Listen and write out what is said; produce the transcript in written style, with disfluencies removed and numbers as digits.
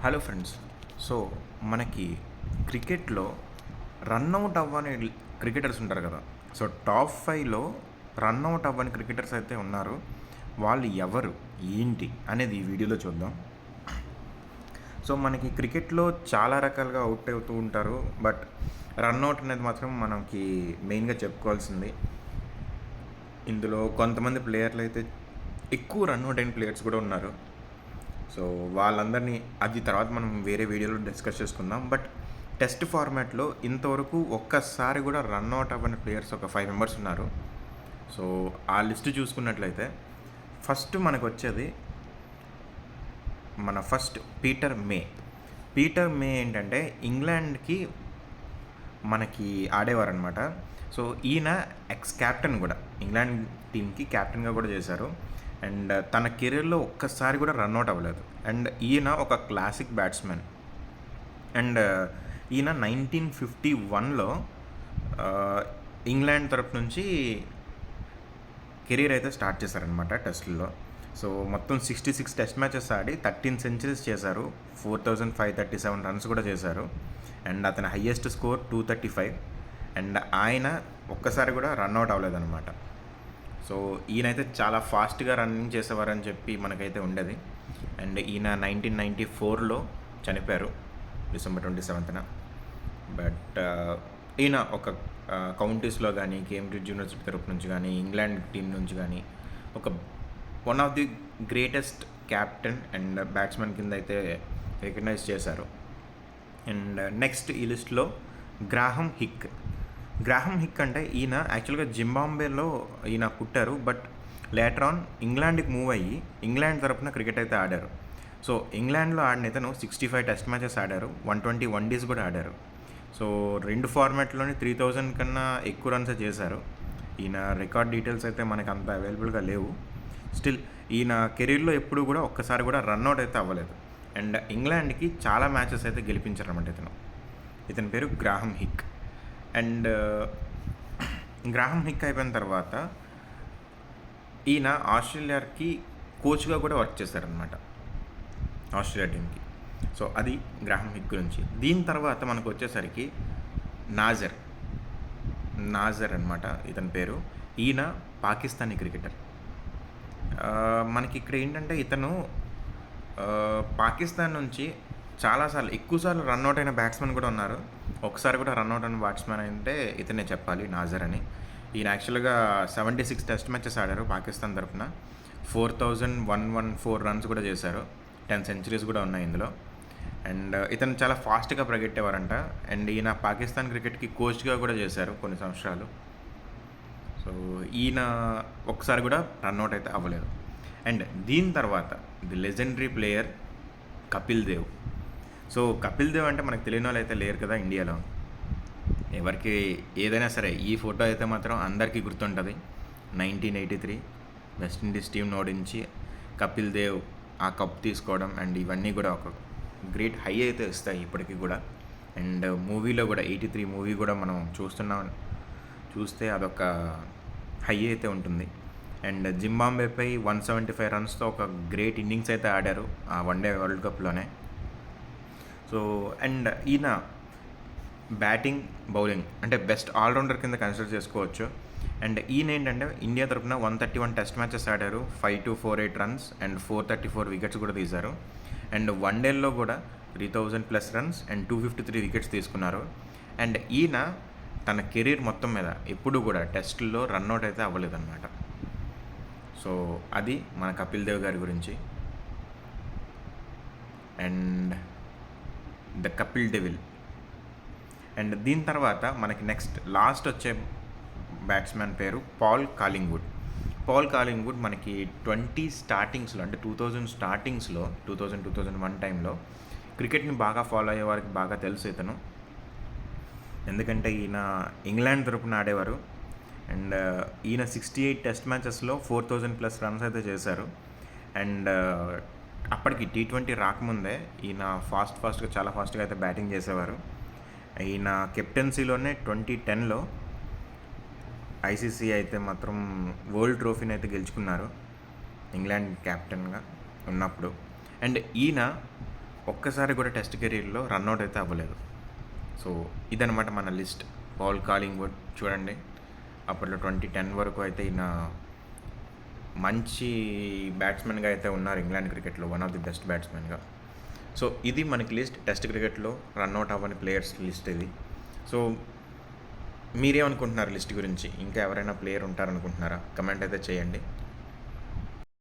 Hello friends. So మనకి క్రికెట్లో run out అవ్వని క్రికెటర్స్ ఉంటారు కదా. సో టాప్ ఫైవ్లో రన్అట్ అవ్వని క్రికెటర్స్ అయితే ఉన్నారు. వాళ్ళు ఎవరు ఏంటి అనేది ఈ వీడియోలో చూద్దాం. సో మనకి క్రికెట్లో చాలా రకాలుగా అవుట్ అవుతూ ఉంటారు. బట్ రన్అట్ అనేది మాత్రం మనకి మెయిన్గా చెప్పుకోవాల్సింది. ఇందులో కొంతమంది ప్లేయర్లు అయితే ఎక్కువ రన్అట్ అయిన ప్లేయర్స్ కూడా ఉన్నారు. సో వాళ్ళందరినీ అది తర్వాత మనం వేరే వీడియోలో డిస్కస్ చేసుకుందాం. బట్ టెస్ట్ ఫార్మాట్లో ఇంతవరకు ఒక్కసారి కూడా రన్అట్ అవ్వని ప్లేయర్స్ ఒక 5 మెంబర్స్ ఉన్నారు. సో ఆ లిస్ట్ చూసుకున్నట్లయితే ఫస్ట్ మనకు వచ్చేది మన ఫస్ట్ పీటర్ మే ఏంటంటే ఇంగ్లాండ్కి మనకి ఆడేవారనమాట. సో ఈయన ఎక్స్ క్యాప్టెన్ కూడా, ఇంగ్లాండ్ టీంకి క్యాప్టెన్గా కూడా చేశారు. అండ్ తన కెరీర్లో ఒక్కసారి కూడా రన్అట్ అవ్వలేదు. అండ్ ఈయన ఒక క్లాసిక్ బ్యాట్స్మెన్. అండ్ ఈయన 1951లో ఇంగ్లాండ్ తరపు నుంచి కెరీర్ అయితే స్టార్ట్ చేశారనమాట టెస్ట్లో. సో మొత్తం 66 టెస్ట్ మ్యాచెస్ ఆడి 13 సెంచరీస్ చేశారు, 4537 రన్స్ కూడా చేశారు. అండ్ అతని హయ్యెస్ట్ స్కోర్ 235. అండ్ ఆయన ఒక్కసారి కూడా రన్అట్ అవ్వలేదన్నమాట. సో ఈయనైతే చాలా ఫాస్ట్గా రన్నింగ్ చేసేవారని చెప్పి మనకైతే ఉండేది. అండ్ ఈయన 1994లో చనిపోయారు, డిసెంబర్ 27న. బట్ ఈయన ఒక కౌంటీస్లో కానీ, కేంబ్రిడ్జ్ యూనివర్సిటీ తరపు నుంచి కానీ, ఇంగ్లాండ్ టీం నుంచి కానీ ఒక one of the greatest captain and batsmen కింద అయితే రికగ్నైజ్ చేశారు. అండ్ నెక్స్ట్ ఈ లిస్ట్లో గ్రాహం హిక్ అంటే ఈయన యాక్చువల్గా జింబాబ్వేలో ఈయన పుట్టారు. బట్ లేటర్ ఆన్ ఇంగ్లాండ్కి మూవ్ అయ్యి ఇంగ్లాండ్ తరపున క్రికెట్ అయితే ఆడారు. సో ఇంగ్లాండ్లో ఆడిన ఇతను 65 టెస్ట్ మ్యాచెస్ ఆడారు, 120 వన్డేస్ కూడా ఆడారు. సో 2 ఫార్మాట్లోని 3000 కన్నా ఎక్కువ రన్స్ చేశారు. ఈయన రికార్డ్ డీటెయిల్స్ అయితే మనకు అంత అవైలబుల్గా లేవు. స్టిల్ ఈయన కెరీర్లో ఎప్పుడు కూడా ఒక్కసారి కూడా రన్అట్ అయితే అవ్వలేదు. అండ్ ఇంగ్లాండ్కి చాలా మ్యాచెస్ అయితే గెలిపించారన్నమాట ఇతని పేరు గ్రాహం హిక్. అండ్ గ్రాహం హిక్ అయిపోయిన తర్వాత ఈయన ఆస్ట్రేలియాకి కోచ్గా కూడా వర్క్ చేశారనమాట, ఆస్ట్రేలియా టీంకి. సో అది గ్రాహం హిక్ గురించి. దీని తర్వాత మనకు వచ్చేసరికి నాజర్ అనమాట ఇతని పేరు. ఈయన పాకిస్తానీ క్రికెటర్. మనకి ఇక్కడ ఏంటంటే ఇతను పాకిస్తాన్ నుంచి చాలాసార్లు ఎక్కువసార్లు రన్అట్ అయిన బ్యాట్స్మెన్ కూడా ఉన్నారు. ఒకసారి కూడా రన్అట్ అయిన బ్యాట్స్మెన్ అంటే ఇతనే చెప్పాలి, నాజర్ అని. ఈయన యాక్చువల్గా 76 టెస్ట్ మ్యాచెస్ ఆడారు పాకిస్తాన్ తరఫున, 4114 రన్స్ కూడా చేశారు, 10 సెంచరీస్ కూడా ఉన్నాయి ఇందులో. అండ్ ఇతను చాలా ఫాస్ట్గా పరిగెట్టేవారంట. అండ్ ఈయన పాకిస్తాన్ క్రికెట్కి కోచ్గా కూడా చేశారు కొన్ని సంవత్సరాలు. సో ఈయన ఒకసారి కూడా రన్అట్ అయితే అవ్వలేదు. అండ్ దీని తర్వాత the legendary player Kapil Dev. So Kapil Dev అంటే మనకు తెలియని వాళ్ళు అయితే లేరు కదా ఇండియాలో. ఎవరికి ఏదైనా సరే ఈ ఫోటో అయితే మాత్రం అందరికీ గుర్తుంటుంది. 1983 వెస్టిండీస్ టీంను ఓడించి కపిల్ దేవ్ ఆ కప్ తీసుకోవడం అండ్ ఇవన్నీ కూడా ఒక గ్రేట్ హై అయితే ఇస్తాయి ఇప్పటికీ కూడా. అండ్ మూవీలో కూడా 83 మూవీ కూడా మనం చూస్తే అదొక హై అయితే ఉంటుంది. అండ్ జింబాబ్వేపై 175 రన్స్తో ఒక గ్రేట్ ఇన్నింగ్స్ అయితే ఆడారు ఆ వన్డే వరల్డ్ కప్లోనే. సో అండ్ ఈయన బ్యాటింగ్, బౌలింగ్ అంటే బెస్ట్ ఆల్రౌండర్ కింద కన్సిడర్ చేసుకోవచ్చు. అండ్ ఈయన ఏంటంటే ఇండియా తరపున 131 టెస్ట్ మ్యాచెస్ ఆడారు, 5248 రన్స్ అండ్ 434 వికెట్స్ కూడా తీశారు. అండ్ వన్డేల్లో కూడా 3000+ రన్స్ అండ్ 253 వికెట్స్ తీసుకున్నారు. అండ్ ఈయన తన కెరీర్ మొత్తం మీద ఎప్పుడు కూడా టెస్టుల్లో రన్అట్ అయితే అవ్వలేదన్నమాట. సో అది మన కపిల్ దేవ్ గారి గురించి. And the Kapil devil. And దీని తర్వాత మనకి నెక్స్ట్ లాస్ట్ వచ్చే బ్యాట్స్మెన్ పేరు పాల్ కాలింగ్వుడ్. మనకి 20 స్టార్టింగ్స్లో అంటే 2000 స్టార్టింగ్స్లో 2001 టైంలో క్రికెట్ని బాగా ఫాలో అయ్యే వారికి బాగా తెలుసు ఇతను. ఎందుకంటే ఈయన ఇంగ్లాండ్ తరపున ఆడేవారు. అండ్ ఈయన 68 టెస్ట్ మ్యాచెస్లో 4000+ రన్స్ అయితే చేశారు. అండ్ అప్పటికి T20 రాకముందే ఈయన ఫాస్ట్గా చాలా ఫాస్ట్గా అయితే బ్యాటింగ్ చేసేవారు. ఈయన కెప్టెన్సీలోనే 2010లో ఐసీసీ అయితే మాత్రం వరల్డ్ ట్రోఫీని అయితే గెలుచుకున్నారు ఇంగ్లాండ్ క్యాప్టెన్గా ఉన్నప్పుడు. అండ్ ఈయన ఒక్కసారి కూడా టెస్ట్ కెరీర్లో రన్అట్ అయితే అవ్వలేదు. సో ఇదనమాట మన లిస్ట్. పాల్ కాలింగ్వుడ్ చూడండి, అప్పట్లో 2010 వరకు అయితే ఈయన మంచి బ్యాట్స్మెన్గా అయితే ఉన్నారు ఇంగ్లాండ్ క్రికెట్లో, వన్ ఆఫ్ ది బెస్ట్ బ్యాట్స్మెన్గా. సో ఇది మనకి లిస్ట్, టెస్ట్ క్రికెట్లో రన్అట్ అవ్వని ప్లేయర్స్ లిస్ట్ ఇది. సో మీరేమనుకుంటున్నారు లిస్ట్ గురించి? ఇంకా ఎవరైనా ప్లేయర్ ఉంటారనుకుంటున్నారా? కమెంట్ అయితే చేయండి.